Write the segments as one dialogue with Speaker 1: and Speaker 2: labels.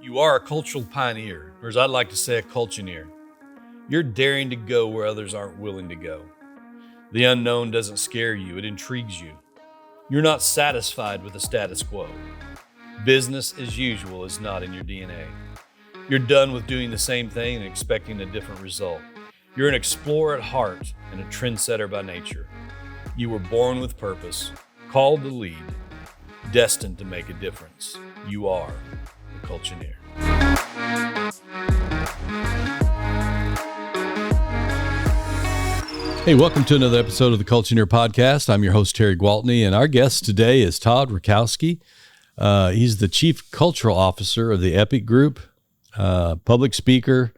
Speaker 1: You are a cultural pioneer, or as I'd like to say, a culture-neer. You're daring to go where others aren't willing to go. The unknown doesn't scare you, it intrigues you. You're not satisfied with the status quo. Business as usual is not in your DNA. You're done with doing the same thing and expecting a different result. You're an explorer at heart and a trendsetter by nature. You were born with purpose, called to lead, destined to make a difference. You are a culture-neer. Hey, welcome to another episode of the Culture-neer podcast. I'm your host, Terry Gwaltney, and our guest today is Todd Rutkowski. He's the Chief Cultural Officer of the Epic Group, public speaker,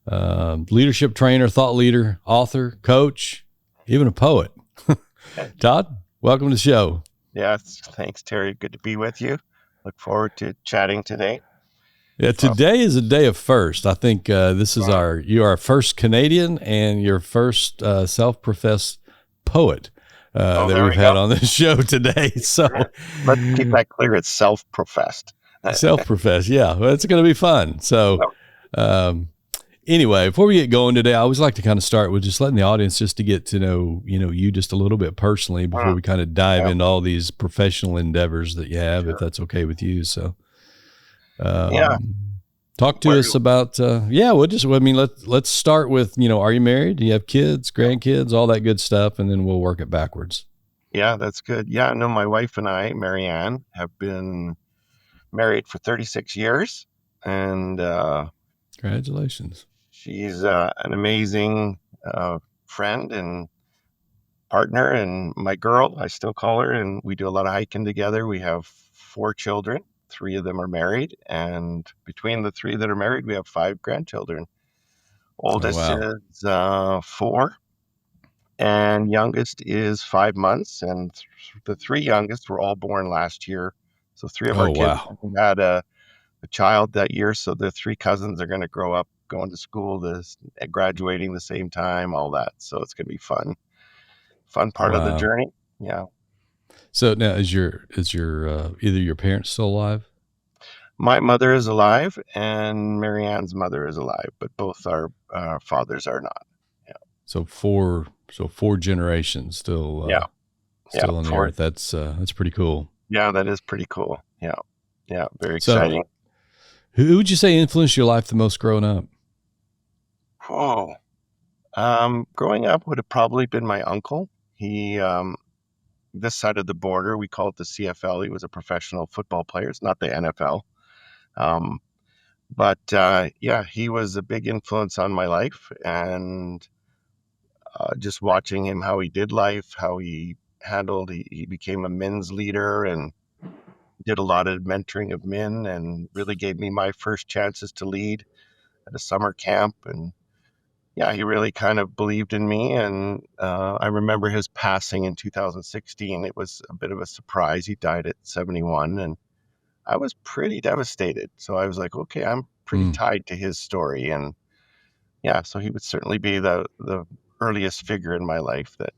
Speaker 1: leadership trainer, thought leader, author, coach, even a poet. Todd, welcome to the show.
Speaker 2: Yes, thanks, Terry. Good to be with you. Look forward to chatting today.
Speaker 1: Yeah, today is a day of first. I think this is you are our first Canadian and your first self-professed poet that we've had on this show today. So
Speaker 2: let's keep that clear. It's self-professed.
Speaker 1: Self-professed, yeah. Well, it's going to be fun. So anyway, before we get going today, I always like to kind of start with just letting the audience just to get to know, you just a little bit personally before we kind of dive into all these professional endeavors that you have, if that's okay with you. So talk to us about, let's start with, are you married? Do you have kids, grandkids, all that good stuff? And then we'll work it backwards.
Speaker 2: Yeah, that's good. Yeah, no, my wife and I, Marianne, have been married for 36 years. And
Speaker 1: congratulations.
Speaker 2: She's an amazing friend and partner. And my girl, I still call her, and we do a lot of hiking together. We have 4 children. 3 of them are married, and between the 3 that are married, we have 5 grandchildren. Oldest is 4, and youngest is 5 months, and the 3 youngest were all born last year. So 3 of our kids had a child that year, so the 3 cousins are going to grow up going to school, graduating the same time, all that. So it's going to be fun part of the journey. Yeah.
Speaker 1: So now is your either your parents still alive?
Speaker 2: My mother is alive and Marianne's mother is alive, but both our fathers are not. Yeah.
Speaker 1: So 4 generations still on the earth. That's pretty cool.
Speaker 2: Yeah, that is pretty cool. Yeah. Yeah, very exciting.
Speaker 1: So, who would you say influenced your life the most growing up?
Speaker 2: Growing up would have probably been my uncle. He this side of the border, we call it the CFL. He was a professional football player. It's not the NFL. He was a big influence on my life, and just watching him, how he did life, how he became a men's leader and did a lot of mentoring of men, and really gave me my first chances to lead at a summer camp. And yeah, he really kind of believed in me. And I remember his passing in 2016. It was a bit of a surprise. He died at 71, and I was pretty devastated. So I was like, okay, I'm pretty tied to his story. And yeah, so he would certainly be the earliest figure in my life that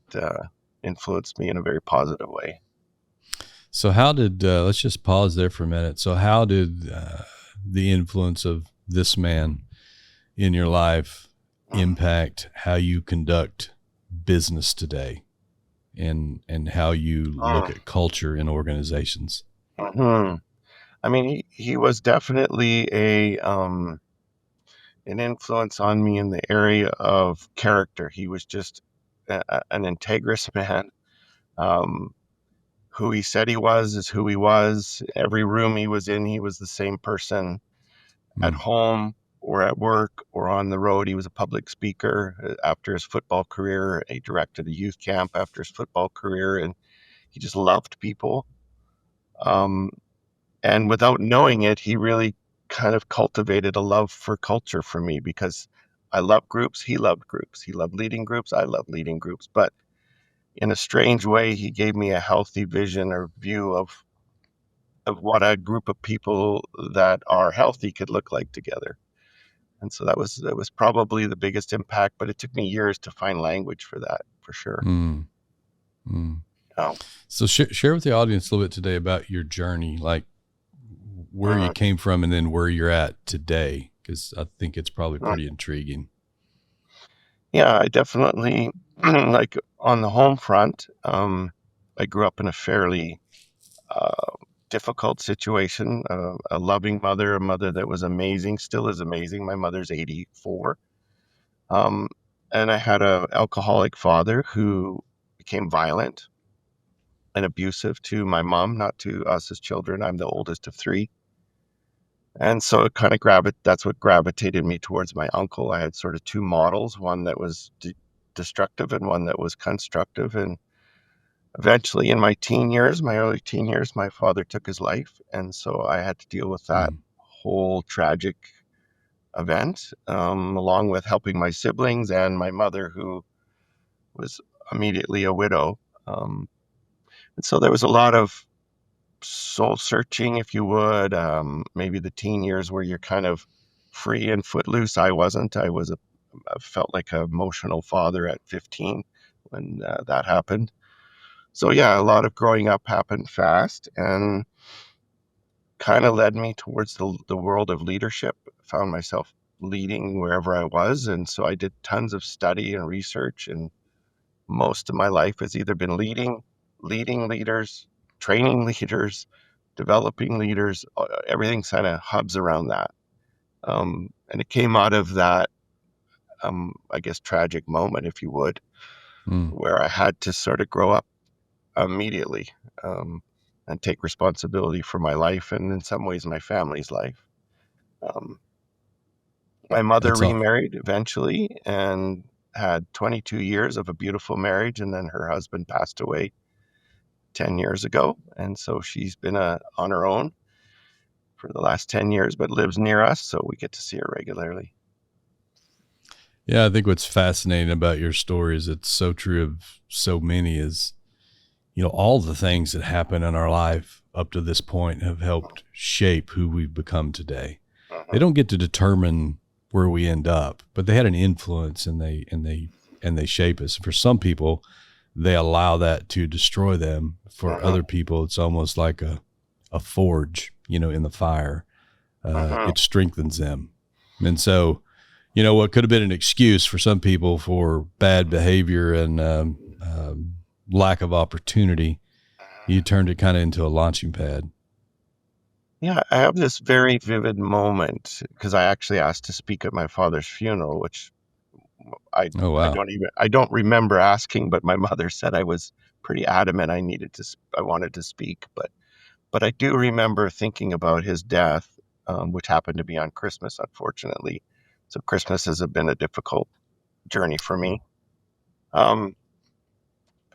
Speaker 2: influenced me in a very positive way.
Speaker 1: So how did, let's just pause there for a minute. So how did the influence of this man in your life impact how you conduct business today and how you look at culture in organizations?
Speaker 2: I mean, he was definitely an influence on me in the area of character. He was just an integrous man. Who he said he was is who he was. Every room he was in, he was the same person. At home or at work or on the road, he was a public speaker. After his football career, he directed a youth camp after his football career, and he just loved people. And without knowing it, he really kind of cultivated a love for culture for me, because I love groups. He loved groups. He loved leading groups. I love leading groups. But in a strange way, he gave me a healthy vision or view of what a group of people that are healthy could look like together. And so that was probably the biggest impact, but it took me years to find language for that, for sure.
Speaker 1: So share with the audience a little bit today about your journey. Like, where you came from and then where you're at today, because I think it's probably pretty intriguing.
Speaker 2: Yeah, I definitely like on the home front. I grew up in a fairly difficult situation. A loving mother, a mother that was amazing, still is amazing. My mother's 84. Um, and I had a alcoholic father who became violent and abusive to my mom, not to us as children. I'm the oldest of three. And so it kind of that's what gravitated me towards my uncle. I had sort of two models, one that was destructive and one that was constructive. And eventually in my early teen years, my father took his life. And so I had to deal with that whole tragic event, along with helping my siblings and my mother, who was immediately a widow. And so there was a lot of soul searching, if you would. Maybe the teen years where you're kind of free and footloose. I wasn't. I felt like an emotional father at 15 when that happened. So yeah, a lot of growing up happened fast and kind of led me towards the world of leadership. Found myself leading wherever I was, and so I did tons of study and research, and most of my life has either been leading leaders, training leaders, developing leaders. Everything kind of hubs around that. And it came out of that, I guess, tragic moment, if you would, where I had to sort of grow up immediately, and take responsibility for my life and in some ways my family's life. My mother remarried eventually and had 22 years of a beautiful marriage, and then her husband passed away 10 years ago. And so she's been on her own for the last 10 years, but lives near us, so we get to see her regularly.
Speaker 1: Yeah, I think what's fascinating about your story is it's so true of so many is, all the things that happen in our life up to this point have helped shape who we've become today. They don't get to determine where we end up, but they had an influence and they shape us. For some people, they allow that to destroy them. For other people, it's almost like a forge, in the fire. It strengthens them. And so, what could have been an excuse for some people for bad behavior and lack of opportunity, you turned it kind of into a launching pad.
Speaker 2: Yeah, I have this very vivid moment because I actually asked to speak at my father's funeral, which I don't remember asking, but my mother said I was pretty adamant I wanted to speak, but I do remember thinking about his death, which happened to be on Christmas, unfortunately. So Christmas has been a difficult journey for me.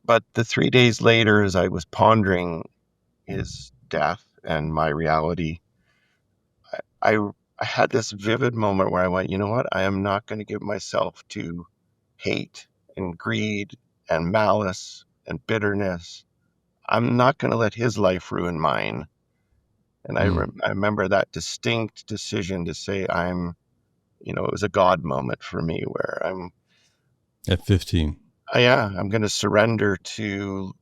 Speaker 2: But the 3 days later, as I was pondering his death and my reality, I had this vivid moment where I went, you know what? I am not going to give myself to hate and greed and malice and bitterness. I'm not going to let his life ruin mine. And I remember that distinct decision to say it was a God moment for me where I'm
Speaker 1: at 15.
Speaker 2: I'm going to surrender to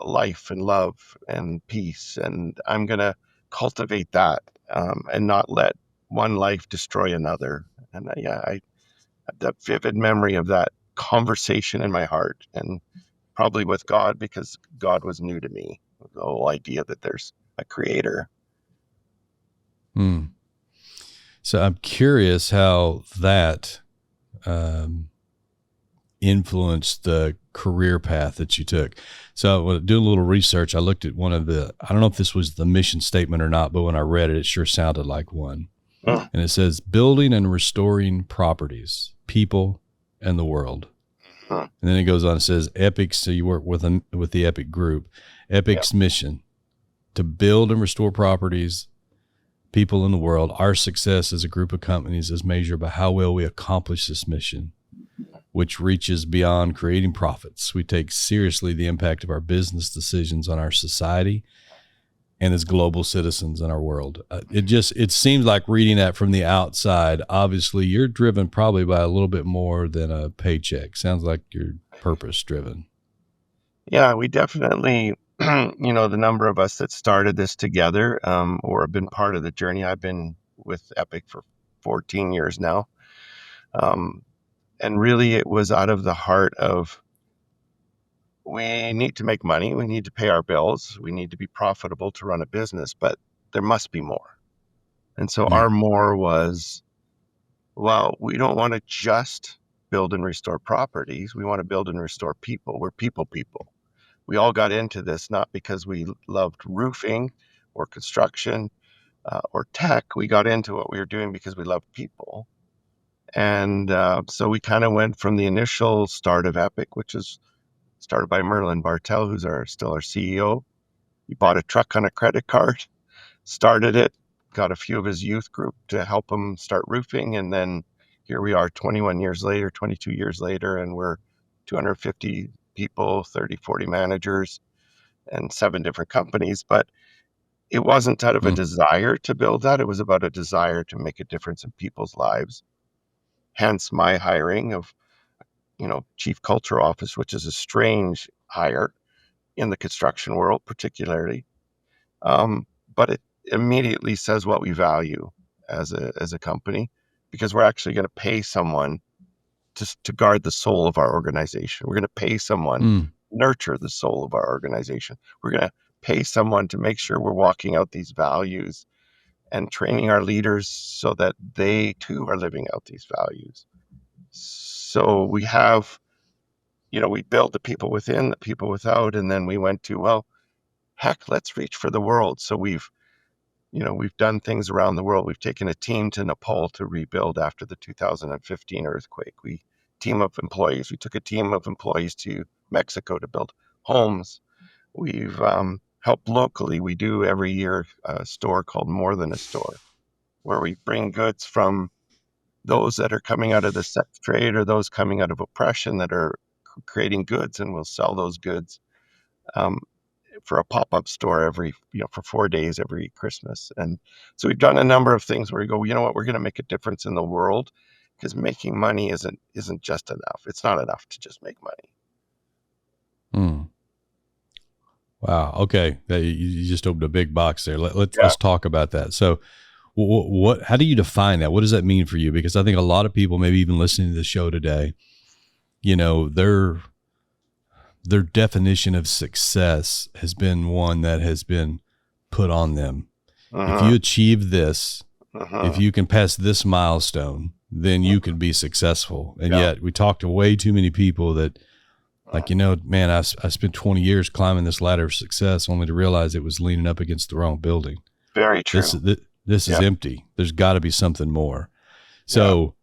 Speaker 2: life and love and peace, and I'm going to cultivate that, and not let one life destroy another. And I have that vivid memory of that conversation in my heart, and probably with God, because God was new to me, the whole idea that there's a creator.
Speaker 1: So I'm curious how that influenced the career path that you took. So doing a little research, I looked at I don't know if this was the mission statement or not, but when I read it, it sure sounded like one. And it says, building and restoring properties, people, and the world. And then it goes on, it says, Epic, so you work with the Epic group. Epic's mission, to build and restore properties, people in the world. Our success as a group of companies is measured by how well we accomplish this mission, which reaches beyond creating profits. We take seriously the impact of our business decisions on our society and as global citizens in our world. It seems like reading that from the outside, obviously you're driven probably by a little bit more than a paycheck. Sounds like you're purpose driven.
Speaker 2: Yeah, we definitely The number of us that started this together, or have been part of the journey. I've been with Epic for 14 years now. Um, and really, it was out of the heart of, we need to make money, we need to pay our bills, we need to be profitable to run a business, but there must be more. And so
Speaker 1: Mm.
Speaker 2: our more was, well, we don't want to just build and restore properties. We want to build and restore people. We're people. We all got into this not because we loved roofing or construction or tech. We got into what we were doing because we loved people. And so we kind of went from the initial start of Epic, which is started by Merlin Bartel, who's still our CEO. He bought a truck on a credit card, started it, got a few of his youth group to help him start roofing. And then here we are 21 years later, 22 years later, and we're 250 people, 30, 40 managers, and 7 different companies. But it wasn't out of a
Speaker 1: Mm.
Speaker 2: desire to build that. It was about a desire to make a difference in people's lives. Hence my hiring of, chief culture office, which is a strange hire in the construction world, particularly. Um, but it immediately says what we value as a company, because we're actually going to pay someone to guard the soul of our organization. We're going to pay someone
Speaker 1: Mm.
Speaker 2: nurture the soul of our organization. We're going to pay someone to make sure we're walking out these values and training our leaders so that they too are living out these values. So we have, we build the people within, the people without, and then we went to, well, heck, let's reach for the world. So we've done things around the world. We've taken a team to Nepal to rebuild after the 2015 earthquake. We took a team of employees to Mexico to build homes. We've helped locally. We do every year a store called More Than a Store, where we bring goods from those that are coming out of the sex trade or those coming out of oppression that are creating goods, and we'll sell those goods um, for a pop-up store for 4 days every Christmas. And so we've done a number of things where we go, you know what, we're going to make a difference in the world, because making money isn't just enough. It's not enough to just make money.
Speaker 1: Mm. Wow. Okay. You just opened a big box there. Let's
Speaker 2: Yeah.
Speaker 1: let's talk about that. So, what? How do you define that? What does that mean for you? Because I think a lot of people, maybe even listening to the show today, their definition of success has been one that has been put on them. If
Speaker 2: Uh-huh.
Speaker 1: you achieve this, if
Speaker 2: Uh-huh.
Speaker 1: you can pass this milestone, then you can be successful. And
Speaker 2: Yeah.
Speaker 1: yet, we talk to way too many people that, like, man, I spent 20 years climbing this ladder of success only to realize it was leaning up against the wrong building.
Speaker 2: Very
Speaker 1: This
Speaker 2: true.
Speaker 1: this is
Speaker 2: Yeah.
Speaker 1: empty. There's got to be something more.
Speaker 2: Yeah.
Speaker 1: So,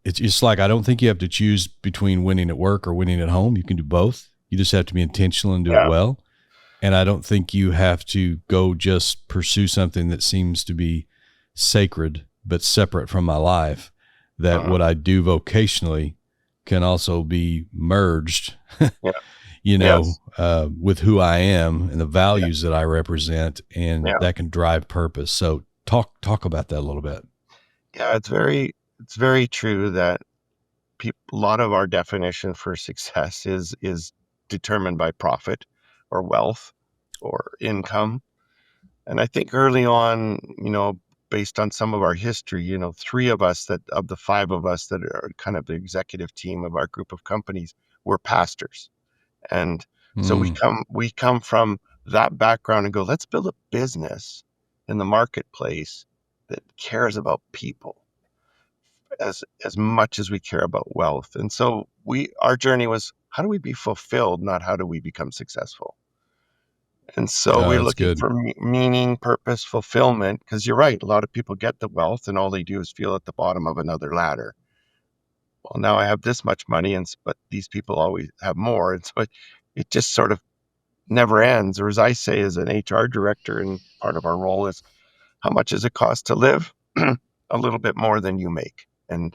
Speaker 1: it's just like, I don't think you have to choose between winning at work or winning at home. You can do both. You just have to be intentional and do it
Speaker 2: Yeah.
Speaker 1: well. And I don't think you have to go just pursue something that seems to be sacred but separate from my life. That
Speaker 2: Uh-huh.
Speaker 1: what I do vocationally can also be merged,
Speaker 2: Yeah. Yes.
Speaker 1: with who I am and the
Speaker 2: Yeah.
Speaker 1: values that I represent, and
Speaker 2: Yeah.
Speaker 1: that can drive purpose. So talk about that a little bit.
Speaker 2: Yeah. It's very true that a lot of our definition for success is determined by profit or wealth or income. And I think early on, based on some of our history, 3 of the 5 of us that are kind of the executive team of our group of companies were pastors. And so we
Speaker 1: Mm.
Speaker 2: come from that background and go, let's build a business in the marketplace that cares about people as much as we care about wealth. And so our journey was, how do we be fulfilled, not how do we become successful? And so we're
Speaker 1: That's
Speaker 2: looking
Speaker 1: good.
Speaker 2: for meaning, purpose, fulfillment, because you're right, a lot of people get the wealth and all they do is feel at the bottom of another ladder. Well, now I have this much money, but these people always have more, and so it just sort of never ends. Or as I say, as an HR director, and part of our role is, how much does it cost to live? A little bit more than you make, and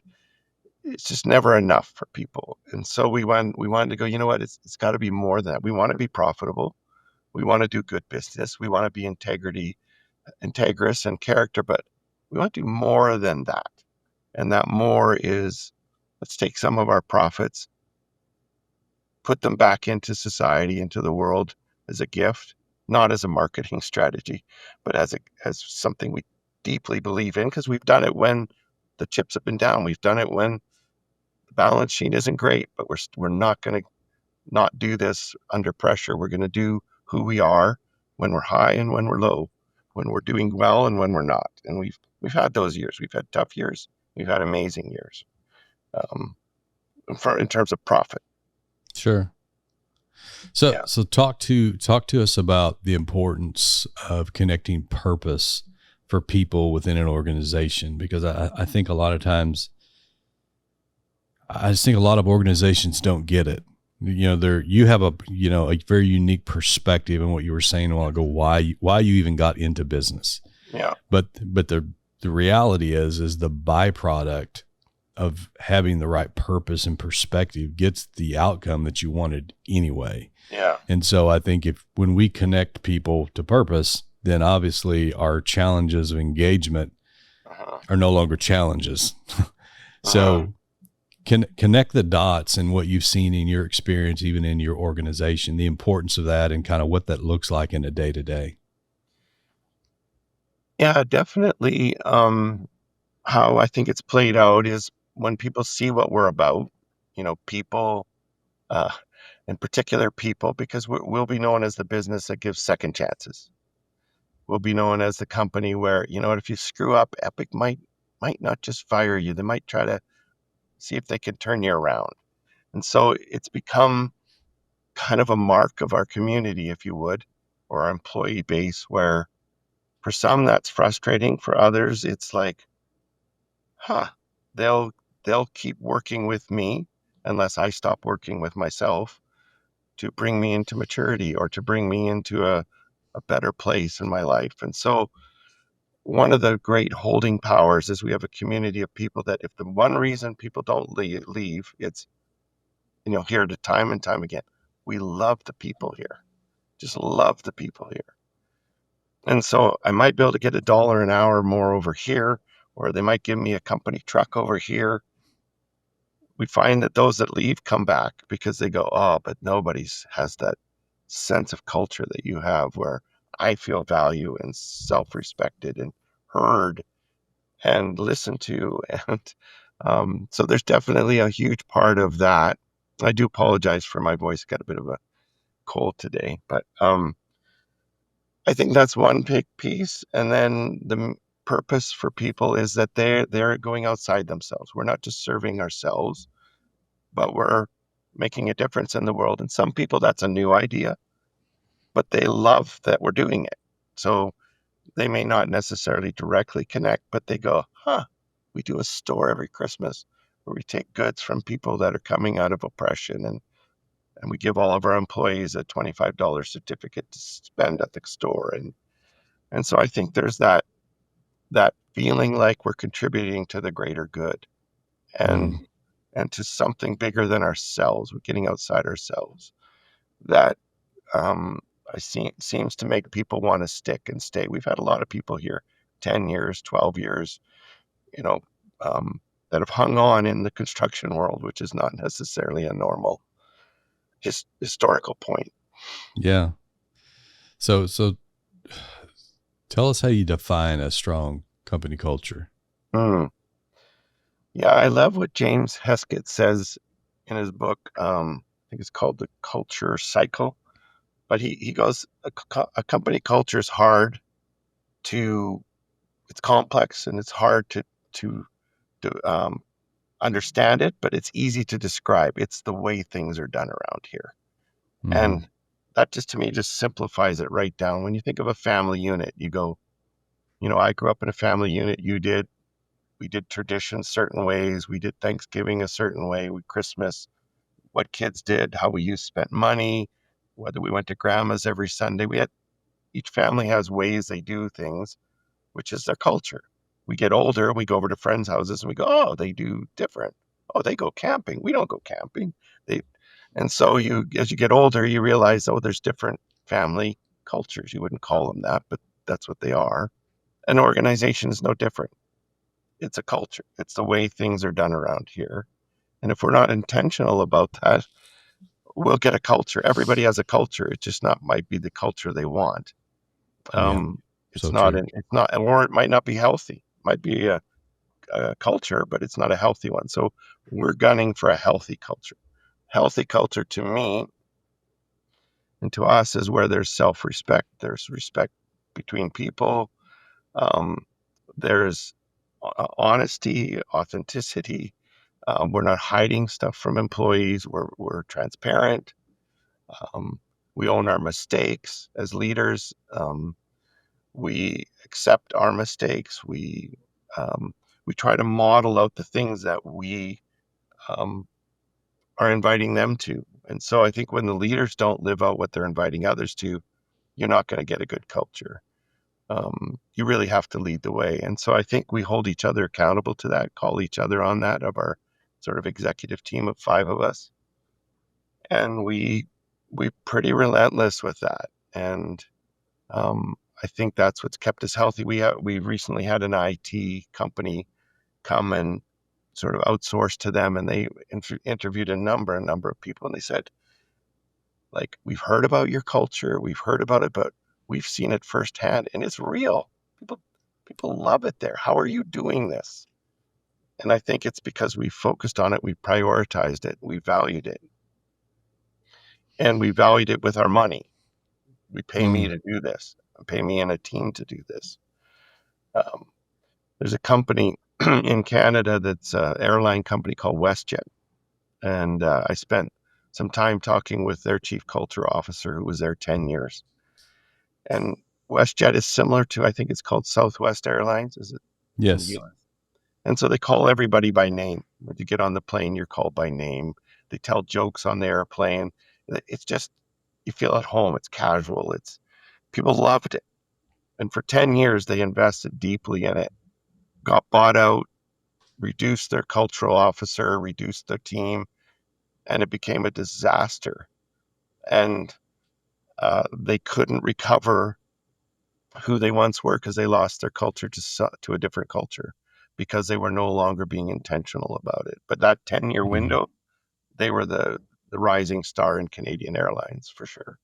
Speaker 2: it's just never enough for people. And so we wanted to go, you know what, it's got to be more than that. We want to be profitable. We want to do good business. We want to be integrous and character, but we want to do more than that. And that more is, let's take some of our profits, put them back into society, into the world, as a gift, not as a marketing strategy, but as something we deeply believe in, because we've done it when the chips have been down. We've done it when the balance sheet isn't great, but we're not going to not do this under pressure. We're going to do who we are when we're high and when we're low, when we're doing well and when we're not. And we've had those years. We've had tough years. We've had amazing years, um, in terms of profit.
Speaker 1: Sure. So
Speaker 2: Yeah.
Speaker 1: so talk to us about the importance of connecting purpose for people within an organization, because I think a lot of times I just think a lot of organizations don't get it. You have a very unique perspective in what you were saying a while ago, why you even got into business.
Speaker 2: Yeah.
Speaker 1: But the reality is the byproduct of having the right purpose and perspective gets the outcome that you wanted anyway.
Speaker 2: Yeah.
Speaker 1: And so I think when we connect people to purpose, then obviously our challenges of engagement
Speaker 2: Uh-huh.
Speaker 1: are no longer challenges.
Speaker 2: Uh-huh.
Speaker 1: So connect the dots and what you've seen in your experience, even in your organization, the importance of that and kind of what that looks like in a day to day.
Speaker 2: Yeah, definitely. How I think it's played out is when people see what we're about, people, uh, in particular people, because we'll be known as the business that gives second chances. We'll be known as the company where, if you screw up, Epic might not just fire you. They might try to see if they can turn you around. And so it's become kind of a mark of our community, if you would, or our employee base, where for some that's frustrating. For others, it's like, huh, they'll they'll keep working with me unless I stop working with myself to bring me into maturity or to bring me into a better place in my life. And so one of the great holding powers is we have a community of people that if the one reason people don't leave, it's, here to time and time again, we love the people here, just love the people here. And so I might be able to get $1 an hour more over here, or they might give me a company truck over here. We find that those that leave come back because they go, oh, but nobody's has that sense of culture that you have where I feel value and self-respected and heard and listened to. And so there's definitely a huge part of that. I do apologize for my voice. Got a bit of a cold today, but I think that's one big piece. And then the purpose for people is that they're going outside themselves. We're not just serving ourselves, but we're making a difference in the world. And some people, that's a new idea, but they love that we're doing it. So they may not necessarily directly connect, but they go, huh, we do a store every Christmas where we take goods from people that are coming out of oppression, and we give all of our employees a $25 certificate to spend at the store. And so I think there's that feeling like we're contributing to the greater good and
Speaker 1: Mm.
Speaker 2: and to something bigger than ourselves. We're getting outside ourselves. That I see seems to make people want to stick and stay. We've had a lot of people here, 10 years, 12 years, you know, um, that have hung on in the construction world, which is not necessarily a normal historical point.
Speaker 1: Yeah. So tell us how you define a strong company culture.
Speaker 2: Mm. Yeah, I love what James Heskett says in his book. I think it's called The Culture Cycle. But he goes, a company culture is hard to, it's complex and it's hard to understand it, but it's easy to describe. It's the way things are done around here.
Speaker 1: Mm-hmm.
Speaker 2: And that just to me just simplifies it right down. When you think of a family unit, you go, I grew up in a family unit. You did. We did traditions certain ways. We did Thanksgiving a certain way. We Christmas, what kids did, how we spent money, whether we went to grandma's every Sunday. Each family has ways they do things, which is their culture. We get older, we go over to friends' houses and we go, oh, they do different. Oh, they go camping. We don't go camping. They, and so as you get older, you realize, oh, there's different family cultures. You wouldn't call them that, but that's what they are. An organization is no different. It's a culture. It's the way things are done around here. And if we're not intentional about that, we'll get a culture. Everybody has a culture. It just not might be the culture they want.
Speaker 1: Yeah.
Speaker 2: It's
Speaker 1: So
Speaker 2: not
Speaker 1: true.
Speaker 2: an, it's not, or it might not be healthy. It might be a culture, but it's not a healthy one. So we're gunning for a healthy culture. Healthy culture to me and to us is where there's self-respect. There's respect between people. Um, there's honesty, authenticity. We're not hiding stuff from employees. We're transparent. Um, we own our mistakes as leaders. We accept our mistakes. Um, we try to model out the things that we um, are inviting them to. And so I think when the leaders don't live out what they're inviting others to, you're not going to get a good culture. You really have to lead the way. And so I think we hold each other accountable to that, call each other on that of our sort of executive team of 5 of us. And we pretty relentless with that. And I think that's what's kept us healthy. We recently had an IT company come and sort of outsource to them, and they interviewed a number of people, and they said, like, we've heard about your culture, we've heard about it, but we've seen it firsthand, and it's real. People people love it there. How are you doing this? And I think it's because we focused on it, we prioritized it, we valued it, and we valued it with our money. We pay me
Speaker 1: Mm.
Speaker 2: to do this, pay me and a team to do this. Um, there's a company in Canada that's an airline company called WestJet. And I spent some time talking with their chief culture officer who was there 10 years. And WestJet is similar to, I think it's called Southwest Airlines, is it in the
Speaker 1: Yes.
Speaker 2: US? And so they call everybody by name. When you get on the plane, you're called by name. They tell jokes on the airplane. It's just, you feel at home. It's casual. It's People loved it. And for 10 years, they invested deeply in it, got bought out, reduced their cultural officer, reduced their team, and it became a disaster. And they couldn't recover who they once were because they lost their culture to a different culture because they were no longer being intentional about it. But that 10-year
Speaker 1: Mm.
Speaker 2: window, they were the rising star in Canadian Airlines for sure.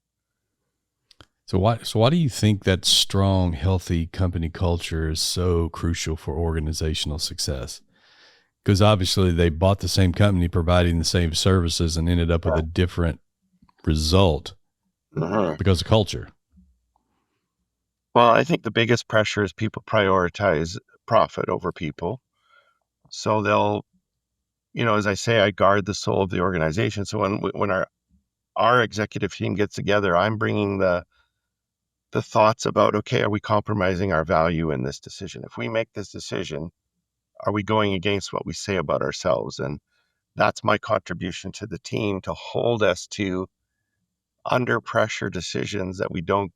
Speaker 1: So why do you think that strong, healthy company culture is so crucial for organizational success? Because obviously they bought the same company providing the same services and ended up with a different result
Speaker 2: Mhm.
Speaker 1: because of culture.
Speaker 2: Well, I think the biggest pressure is people prioritize profit over people. So they'll, as I say, I guard the soul of the organization. So when our executive team gets together, I'm bringing the thoughts about, okay, are we compromising our value in this decision? If we make this decision, are we going against what we say about ourselves? And that's my contribution to the team, to hold us to under pressure decisions that we don't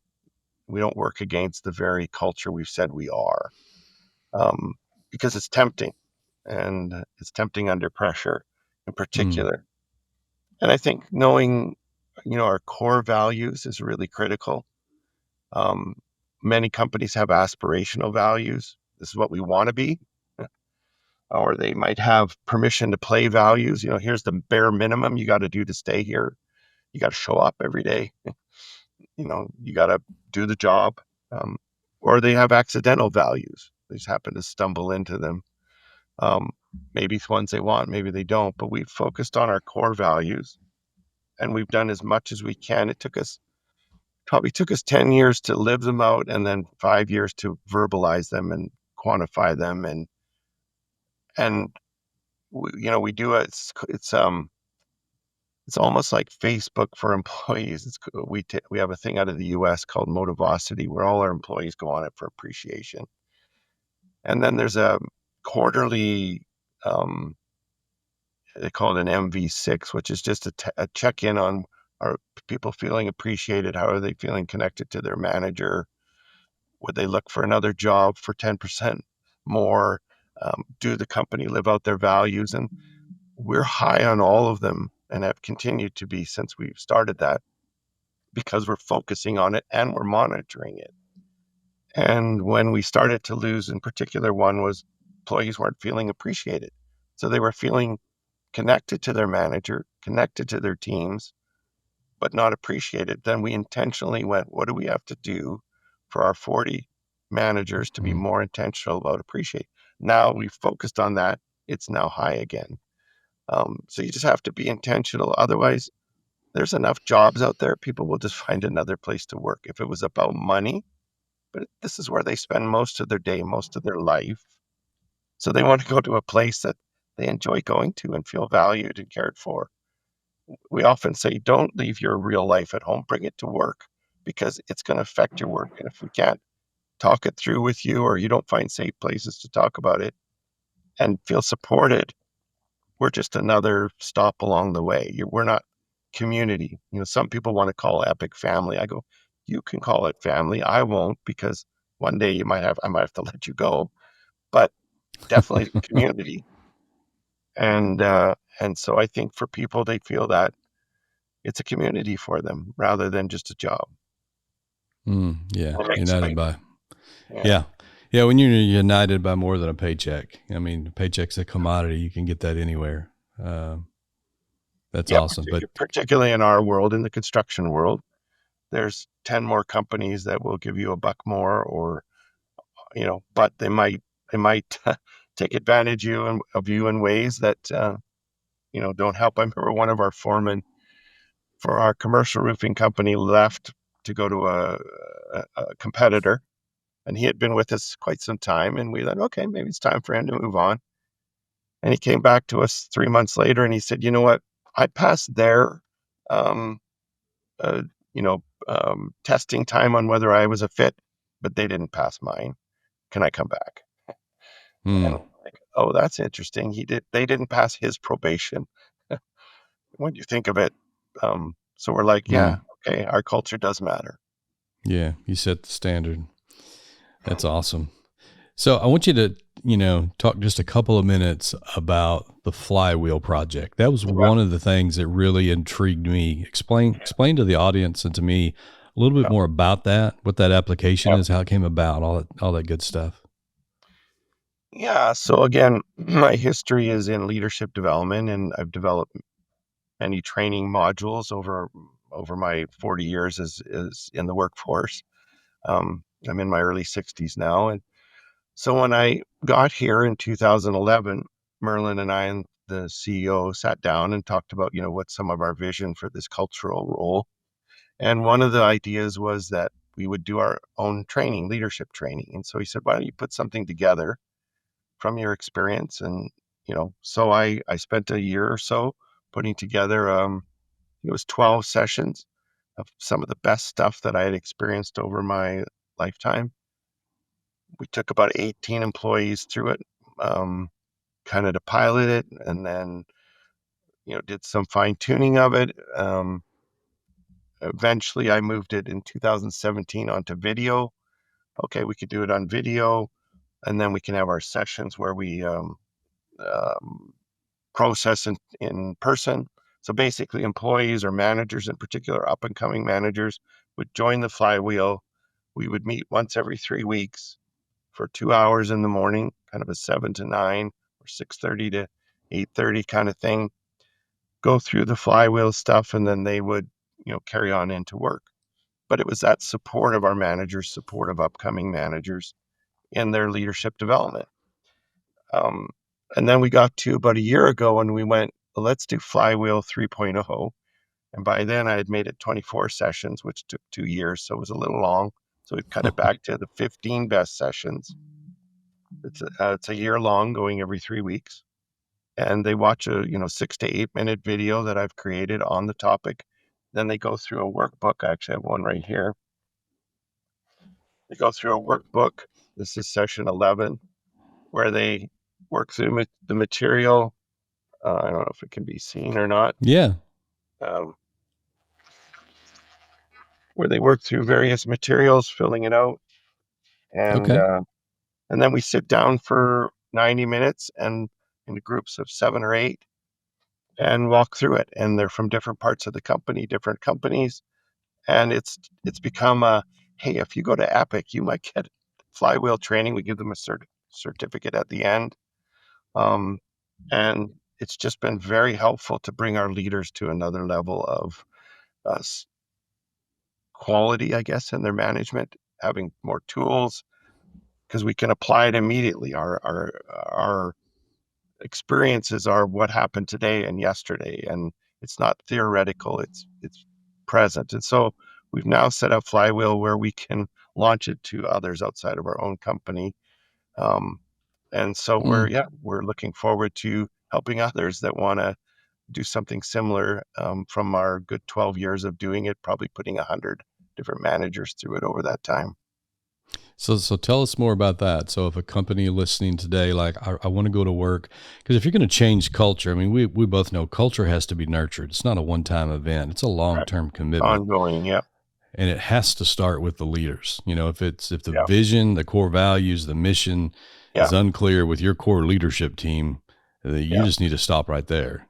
Speaker 2: work against the very culture we've said we are, um, because it's tempting, and it's tempting under pressure in
Speaker 1: Mm.
Speaker 2: particular. And I think knowing, our core values is really critical. Um, Many companies have aspirational values. This is what we want to be. Or they might have permission to play values. Here's the bare minimum you got to do to stay here. You got to show up every day. You got to do the job. Um, or they have accidental values. They just happen to stumble into them. Um, Maybe it's ones they want, maybe they don't. But we've focused on our core values, and we've done as much as we can. It probably took us 10 years to live them out, and then 5 years to verbalize them and quantify them. And we do it. It's almost like Facebook for employees. We have a thing out of the US called Motivosity, where all our employees go on it for appreciation. And then there's a quarterly, um, they call it an MV6, which is just a check in on, are people feeling appreciated? How are they feeling connected to their manager? Would they look for another job for 10% more? Do the company live out their values? And we're high on all of them and have continued to be since we've started that, because we're focusing on it and we're monitoring it. And when we started to lose, in particular, one was employees weren't feeling appreciated. So they were feeling connected to their manager, connected to their teams, but not appreciated. Then we intentionally went, what do we have to do for our 40 managers to be
Speaker 1: Mm.
Speaker 2: more intentional about appreciate? Now we've focused on that. It's now high again. So you just have to be intentional. Otherwise, there's enough jobs out there. People will just find another place to work. If it was about money, but this is where they spend most of their day, most of their life. So they want to go to a place that they enjoy going to and feel valued and cared for. We often say, don't leave your real life at home, bring it to work because it's going to affect your work. And if we can't talk it through with you or you don't find safe places to talk about it and feel supported, we're just another stop along the way. We're not community. Some people want to call Epic family. I go, you can call it family. I won't because one day I might have to let you go, but definitely community. And so I think for people, they feel that it's a community for them rather than just a job.
Speaker 1: Yeah.
Speaker 2: That makes
Speaker 1: United
Speaker 2: sense.
Speaker 1: by,
Speaker 2: Yeah.
Speaker 1: yeah. Yeah. When you're united by more than a paycheck, I mean, a paycheck's a commodity. You can get that anywhere. Uh, that's
Speaker 2: Yeah.
Speaker 1: awesome. But
Speaker 2: Particularly in our world, in the construction world, there's 10 more companies that will give you a buck more or, but they might take advantage of you in ways that, don't help. I remember one of our foremen for our commercial roofing company left to go to a competitor, and he had been with us quite some time. And we thought, okay, maybe it's time for him to move on. And he came back to us 3 months later, and he said, you know what? I passed their, um, uh, testing time on whether I was a fit, but they didn't pass mine. Can I come back? And
Speaker 1: mm,
Speaker 2: I'm like, oh, that's interesting. They didn't pass his probation. When you think of it, so we're like, yeah,
Speaker 1: mm,
Speaker 2: okay, our culture does matter.
Speaker 1: yeah, you set the standard. That's awesome. So I want you to, talk just a couple of minutes about the Flywheel project. That was
Speaker 2: Well,
Speaker 1: one of the things that really intrigued me. Explain to the audience and to me a little bit more about that, what that application
Speaker 2: yeah,
Speaker 1: is, how it came about, all that good stuff.
Speaker 2: yeah. So again, my history is in leadership development, and I've developed many training modules over my 40 years as in the workforce. I'm in my early 60s now, and so when I got here in 2011, Merlin and I and the CEO sat down and talked about, what's some of our vision for this cultural role. And one of the ideas was that we would do our own training, leadership training. And so he said, why don't you put something together from your experience? And, so I spent a year or so putting together, it was 12 sessions of some of the best stuff that I had experienced over my lifetime. We took about 18 employees through it, kind of to pilot it, and then, did some fine tuning of it. Eventually, I moved it in 2017 onto video. Okay, we could do it on video, and then we can have our sessions where we um, process in person. So basically, employees or managers, in particular, up and coming managers, would join the flywheel. We would meet once every 3 weeks for 2 hours in the morning, kind of a 7 to 9 or 6:30 to 8:30 kind of thing. Go through the flywheel stuff, and then they would, carry on into work. But it was that support of our managers, support of upcoming managers in their leadership development. Um, and then we got to about a year ago and we went, well, let's do Flywheel 3.0. And by then I had made it 24 sessions, which took 2 years. So it was a little long. So we cut it back to the 15 best sessions. It's a year long, going every 3 weeks. And they watch a 6 to 8 minute video that I've created on the topic. Then they go through a workbook. I actually have one right here. They go through a workbook. This is session 11, where they work through the material. I don't know if it can be seen or not.
Speaker 1: Yeah.
Speaker 2: Um, where they work through various materials, filling it out, and
Speaker 1: Okay.
Speaker 2: uh, and then we sit down for 90 minutes and in groups of 7 or 8 and walk through it. And they're from different parts of the company, different companies, and it's become a, hey, if you go to Epic, you might get flywheel training. We give them a certificate at the end. Um, and it's just been very helpful to bring our leaders to another level of quality, I guess, in their management, having more tools because we can apply it immediately. Our experiences are what happened today and yesterday, and it's not theoretical. It's present, and so we've now set up Flywheel where we can launch it to others outside of our own company. Um, and so
Speaker 1: Hmm.
Speaker 2: we're looking forward to helping others that want to do something similar from our good 12 years of doing it, probably putting 100 different managers through it over that time.
Speaker 1: So tell us more about that. So if a company listening today, like I want to go to work, because if you're going to change culture, I mean, we both know culture has to be nurtured. It's not a one-time event. It's a
Speaker 2: Right.
Speaker 1: long-term commitment,
Speaker 2: Ongoing. Yeah.
Speaker 1: and it has to start with the leaders. If the
Speaker 2: Yeah.
Speaker 1: vision, the core values, the mission
Speaker 2: Yeah.
Speaker 1: is unclear with your core leadership team, you
Speaker 2: Yeah.
Speaker 1: just need to stop right there.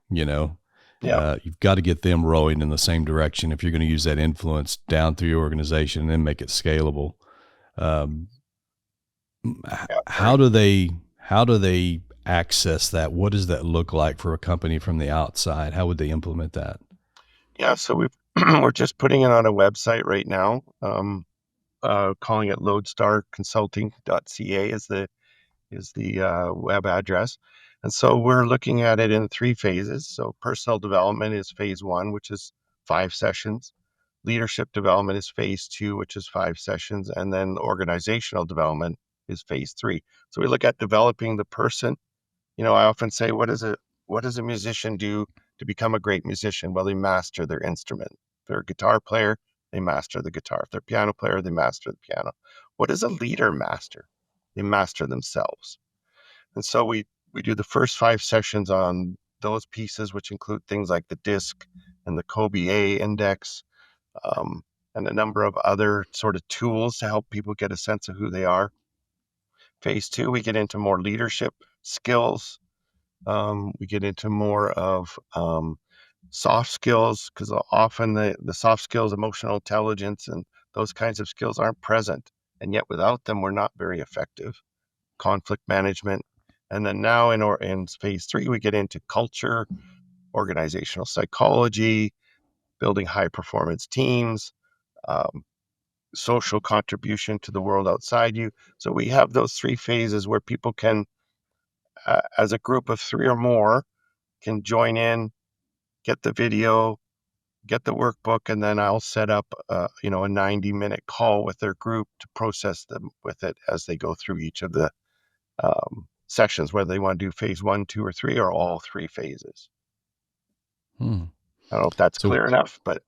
Speaker 2: Yeah.
Speaker 1: You've got to get them rowing in the same direction if you're going to use that influence down through your organization and then make it scalable. Um,
Speaker 2: Yeah.
Speaker 1: how
Speaker 2: Very.
Speaker 1: do they access that? What does that look like for a company from the outside? How would they implement that?
Speaker 2: Yeah. So we're just putting it on a website right now. Calling it lodestarconsulting.ca is the web address. And so we're looking at it in three phases. So personal development is phase one, which is 5 sessions. Leadership development is phase two, which is 5 sessions. And then organizational development is phase three. So we look at developing the person. I often say, what does a musician do to become a great musician? Well, they master their instrument. If they're a guitar player, they master the guitar. If they're a piano player, they master the piano. What does a leader master? They master themselves. And so we do the first 5 sessions on those pieces, which include things like the DISC and the Kobe A index, um, and a number of other sort of tools to help people get a sense of who they are. Phase two, we get into more leadership skills. We get into more of soft skills because often the soft skills, emotional intelligence, and those kinds of skills aren't present. And yet without them, we're not very effective. Conflict management. And then now in phase three, we get into culture, organizational psychology, building high performance teams, um, social contribution to the world outside you. So we have those three phases where people can, as a group of three or more, can join in, get the video, get the workbook, and then I'll set up, a 90-minute call with their group to process them with it as they go through each of the sessions, whether they want to do phase one, two, or three, or all three phases.
Speaker 1: Hmm.
Speaker 2: I don't know if that's
Speaker 1: So
Speaker 2: clear enough, but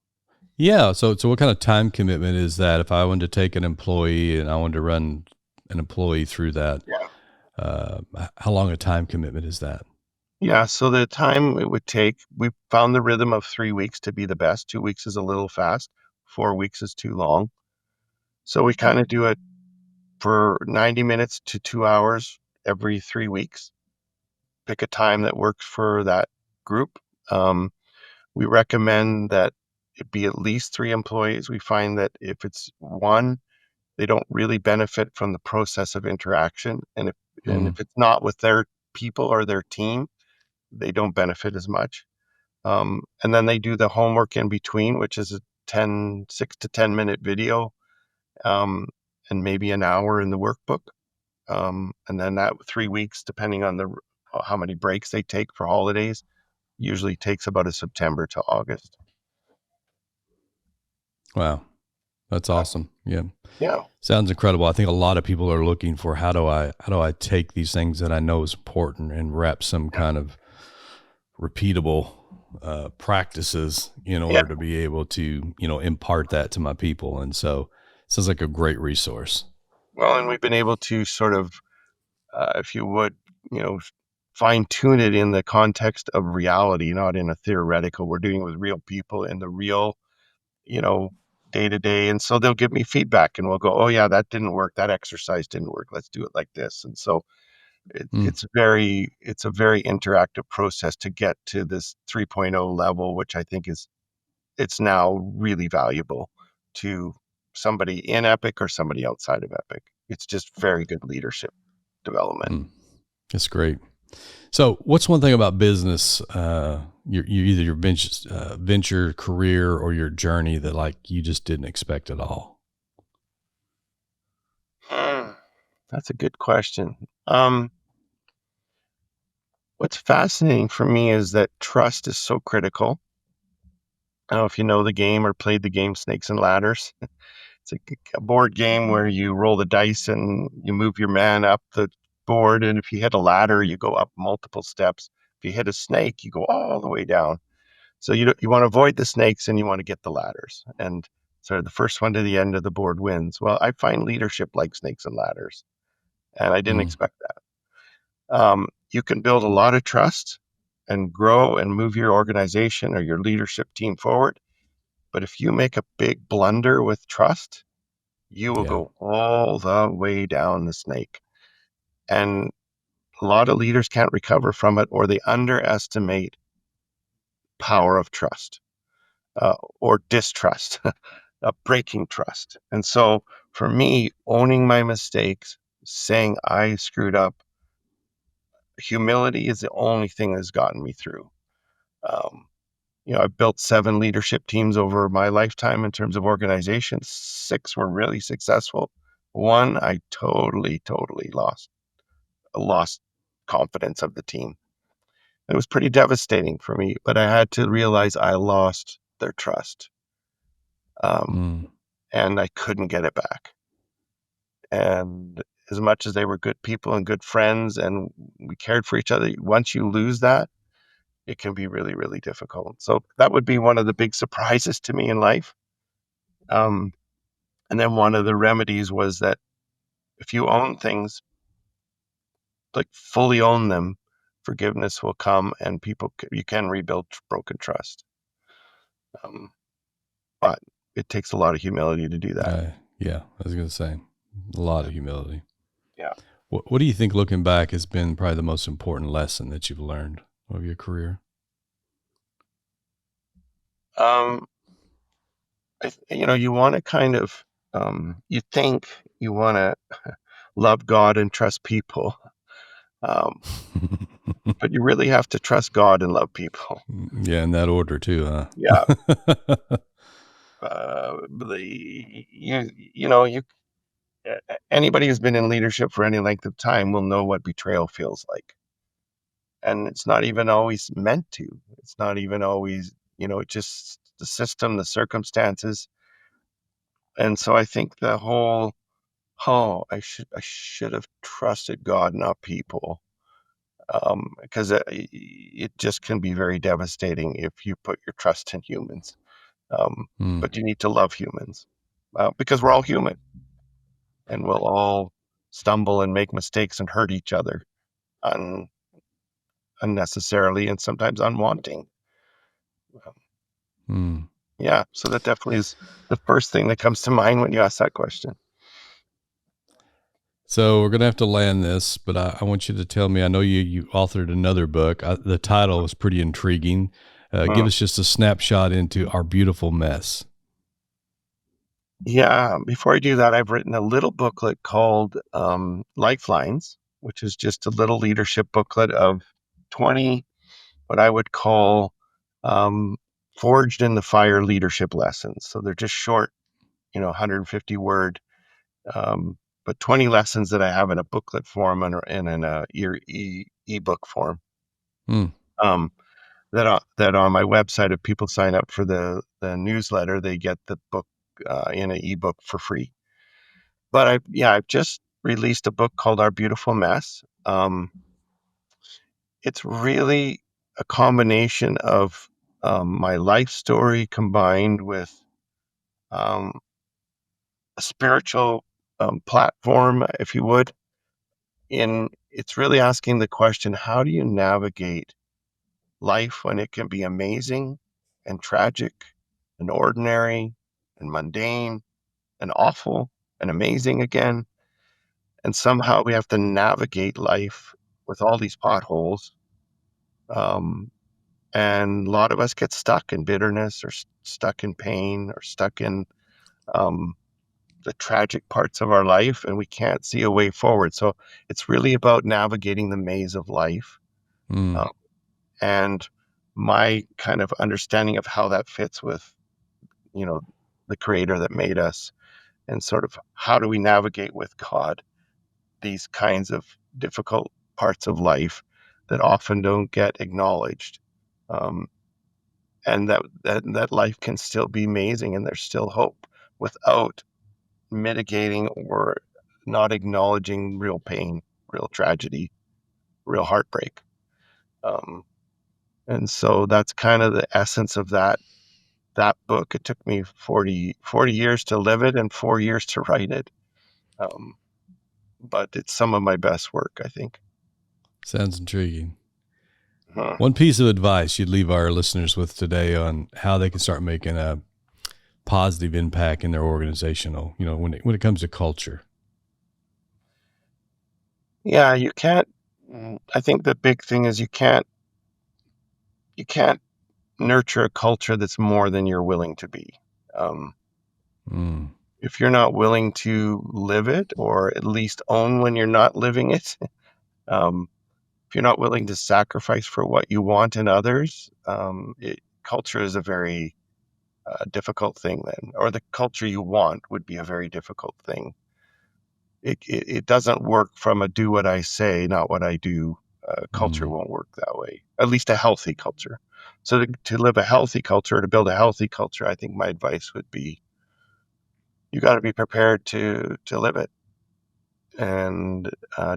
Speaker 1: yeah, so what kind of time commitment is that? If I wanted to take an employee and I wanted to run an employee through that,
Speaker 2: yeah.
Speaker 1: uh, how long a time commitment is that?
Speaker 2: Yeah, so the time it would take, we found the rhythm of 3 weeks to be the best. 2 weeks is a little fast, 4 weeks is too long. So we kind of do it for 90 minutes to 2 hours every 3 weeks. Pick a time that works for that group. Um, we recommend that it be at least 3 employees. We find that if it's one, they don't really benefit from the process of interaction. And if and
Speaker 1: Hmm.
Speaker 2: if it's not with their people or their team, they don't benefit as much. And then they do the homework in between, which is a 6 to 10 minute video, um, and maybe an hour in the workbook. And then that 3 weeks, depending on how many breaks they take for holidays, usually takes about a September to August.
Speaker 1: Wow, that's
Speaker 2: Uh,
Speaker 1: awesome. Yeah,
Speaker 2: yeah,
Speaker 1: sounds incredible. I think a lot of people are looking for how do I take these things that I know is important and wrap some
Speaker 2: yeah,
Speaker 1: kind of repeatable practices in
Speaker 2: yeah.
Speaker 1: order to be able to impart that to my people. And so, it sounds like a great resource.
Speaker 2: Well, and we've been able to sort of, if you would, you know, fine tune it in the context of reality, not in a theoretical. We're doing it with real people in the real, you know, day to day. And so they'll give me feedback and we'll go, oh, yeah, that didn't work. That exercise didn't work. Let's do it like this. And so
Speaker 1: Mm,
Speaker 2: it's a very interactive process to get to this 3.0 level, which I think it's now really valuable to somebody in Epic or somebody outside of Epic. It's just very good leadership development.
Speaker 1: mm, that's great. So, what's one thing about business? either your venture career or your journey that like you just didn't expect at all?
Speaker 2: That's a good question. What's fascinating for me is that trust is so critical. I don't know if you know the game or played the game Snakes and Ladders. It's a board game where you roll the dice and you move your man up the board. And if you hit a ladder, you go up multiple steps. If you hit a snake, you go all the way down. So you want to avoid the snakes and you want to get the ladders. And so the first one to the end of the board wins. Well, I find leadership like snakes and ladders, and I didn't
Speaker 1: Mm,
Speaker 2: expect that. You can build a lot of trust and grow and move your organization or your leadership team forward. But if you make a big blunder with trust, you will
Speaker 1: yeah.
Speaker 2: go all the way down the snake. And a lot of leaders can't recover from it, or they underestimate power of trust or distrust, breaking trust. And so for me, owning my mistakes, saying I screwed up, humility is the only thing that's gotten me through. Um, I've built 7 leadership teams over my lifetime in terms of organization. 6 were really successful. 1, I totally lost confidence of the team. It was pretty devastating for me, but I had to realize I lost their trust, um,
Speaker 1: Mm,
Speaker 2: and I couldn't get it back. And as much as they were good people and good friends, and we cared for each other, once you lose that, it can be really, really difficult. So that would be one of the big surprises to me in life. Um, and then one of the remedies was that if you own things, like fully own them, forgiveness will come, and you can rebuild broken trust. Um, but it takes a lot of humility to do that.
Speaker 1: yeah, I was going to say a lot of humility.
Speaker 2: Yeah.
Speaker 1: What do you think, looking back, has been probably the most important lesson that you've learned of your career?
Speaker 2: Um, you want to kind of, you think you want to love God and trust people, um, but you really have to trust God and love people.
Speaker 1: Yeah, in that order too, huh?
Speaker 2: Yeah. You anybody who's been in leadership for any length of time will know what betrayal feels like. And it's not even always meant to. It's not even always, it's just the system, the circumstances. And so I think the whole, oh, I should have trusted God, not people. Because it just can be very devastating if you put your trust in humans.
Speaker 1: Mm,
Speaker 2: But you need to love humans because we're all human and we'll all stumble and make mistakes and hurt each other un- unnecessarily and sometimes unwanting. Um,
Speaker 1: mm.
Speaker 2: yeah, so that definitely is the first thing that comes to mind when you ask that question.
Speaker 1: So we're gonna have to land this, but I want you to tell me. I know you authored another book. The title was pretty intriguing. Give
Speaker 2: Mm.
Speaker 1: us just a snapshot into our beautiful mess.
Speaker 2: Yeah, before I do that, I've written a little booklet called Lifelines, which is just a little leadership booklet of 20 what I would call um, forged in the fire leadership lessons. So they're just short, 150 word, um, but 20 lessons that I have in a booklet form and in a ebook form.
Speaker 1: Mm,
Speaker 2: Um, that on my website, if people sign up for the newsletter, they get the book in an ebook for free. But I've just released a book called Our Beautiful Mess. It's really a combination of my life story combined with um, a spiritual platform, if you would. In It's really asking the question: how do you navigate life when it can be amazing and tragic and ordinary and mundane and awful and amazing again? And somehow we have to navigate life with all these potholes. Um, and a lot of us get stuck in bitterness or stuck in pain or stuck in um, the tragic parts of our life, and we can't see a way forward. So it's really about navigating the maze of life.
Speaker 1: mm,
Speaker 2: Uh, and my kind of understanding of how that fits with, the creator that made us, and sort of how do we navigate with God these kinds of difficult parts of life that often don't get acknowledged. Um, and that life can still be amazing and there's still hope without mitigating or not acknowledging real pain, real tragedy, real heartbreak. Um, and so that's kind of the essence of that book. It took me 40 years to live it and 4 years to write it. Um, but it's some of my best work, I think.
Speaker 1: Sounds intriguing.
Speaker 2: Huh.
Speaker 1: One piece of advice you'd leave our listeners with today on how they can start making a positive impact in their organizational, when it comes to culture.
Speaker 2: Yeah, you can't. I think the big thing is you can't nurture a culture that's more than you're willing to be. If you're not willing to live it, or at least own when you're not living it, if you're not willing to sacrifice for what you want in others, culture is a very difficult thing then, or the culture you want would be a very difficult thing. It doesn't work from a do what I say, not what I do. Culture won't work that way, at least a healthy culture. So to live a healthy culture, to build a healthy culture, I think my advice would be, you got to be prepared to live it. And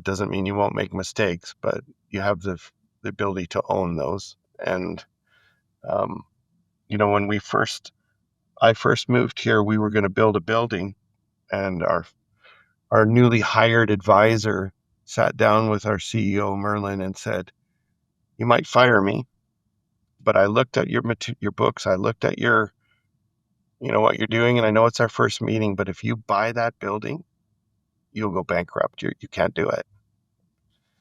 Speaker 2: doesn't mean you won't make mistakes, but you have the ability to own those. And, when I first moved here, we were going to build a building, and our newly hired advisor sat down with our CEO, Merlin, and said, "You might fire me, but I looked at your books. I looked at what you're doing, and I know it's our first meeting, but if you buy that building, you'll go bankrupt. You can't do it."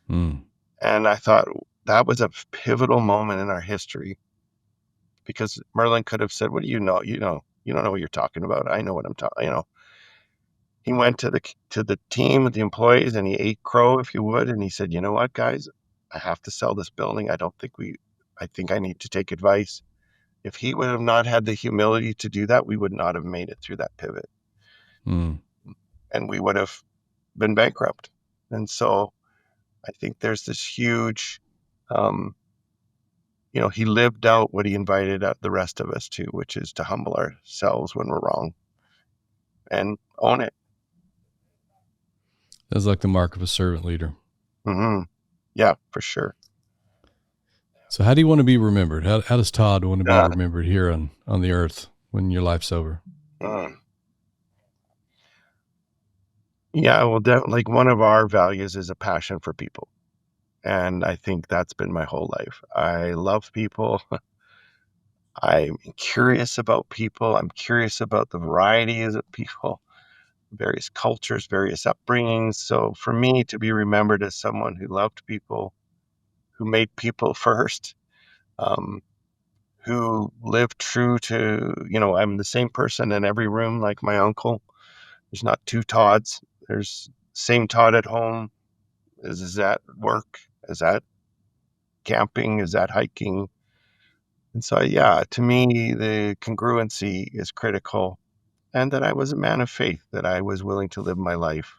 Speaker 2: And I thought that was a pivotal moment in our history, because Merlin could have said, "What do you know? You don't know what you're talking about. I know what I'm talking." He went to the team, the employees, and he ate crow, if you would, and he said, "You know what, guys? I have to sell this building. I think I need to take advice." If he would have not had the humility to do that, we would not have made it through that pivot. And we would have been bankrupt. And so I think there's this huge, he lived out what he invited the rest of us to, which is to humble ourselves when we're wrong and own it.
Speaker 1: That's like the mark of a servant leader.
Speaker 2: Mm-hmm. Yeah, for sure.
Speaker 1: So how do you want to be remembered? How does Todd want to be remembered here on the earth when your life's over?
Speaker 2: Yeah, well, like one of our values is a passion for people. And I think that's been my whole life. I love people. I'm curious about people. I'm curious about the varieties of people, various cultures, various upbringings. So for me to be remembered as someone who loved people, who made people first, who lived true to, I'm the same person in every room like my uncle. There's not two Todds. There's same Todd at home as at work, as at camping, as at hiking. And so, yeah, to me, the congruency is critical. And that I was a man of faith, that I was willing to live my life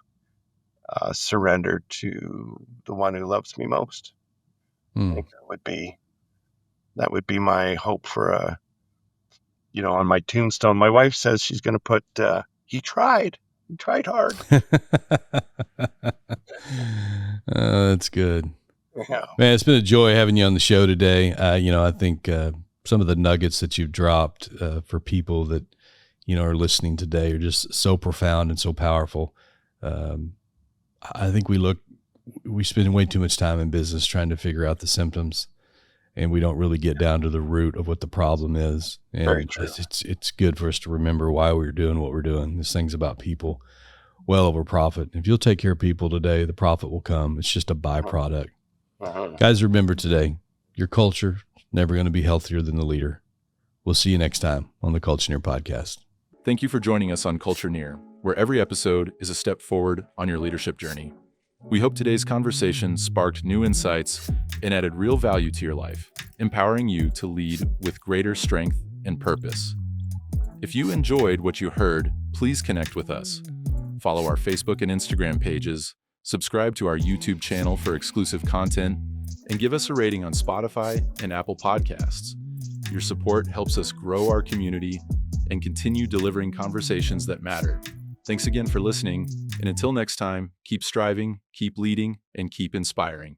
Speaker 2: surrendered to the one who loves me most. I think that would be my hope for on my tombstone. My wife says she's going to put, he tried hard.
Speaker 1: That's good.
Speaker 2: Yeah.
Speaker 1: Man, it's been a joy having you on the show today. I think some of the nuggets that you've dropped for people that, are listening today are just so profound and so powerful. I think we spend way too much time in business trying to figure out the symptoms, and we don't really get down to the root of what the problem is. And
Speaker 2: very true.
Speaker 1: It's good for us to remember why we're doing what we're doing. This thing's about people well over profit. If you'll take care of people today, the profit will come. It's just a byproduct. Guys, remember today, your culture is never going to be healthier than the leader. We'll see you next time on the Culture-neer podcast.
Speaker 3: Thank you for joining us on Culture-neer, where every episode is a step forward on your leadership journey. We hope today's conversation sparked new insights and added real value to your life, empowering you to lead with greater strength and purpose. If you enjoyed what you heard, please connect with us. Follow our Facebook and Instagram pages, subscribe to our YouTube channel for exclusive content, and give us a rating on Spotify and Apple Podcasts. Your support helps us grow our community and continue delivering conversations that matter. Thanks again for listening, and until next time, keep striving, keep leading, and keep inspiring.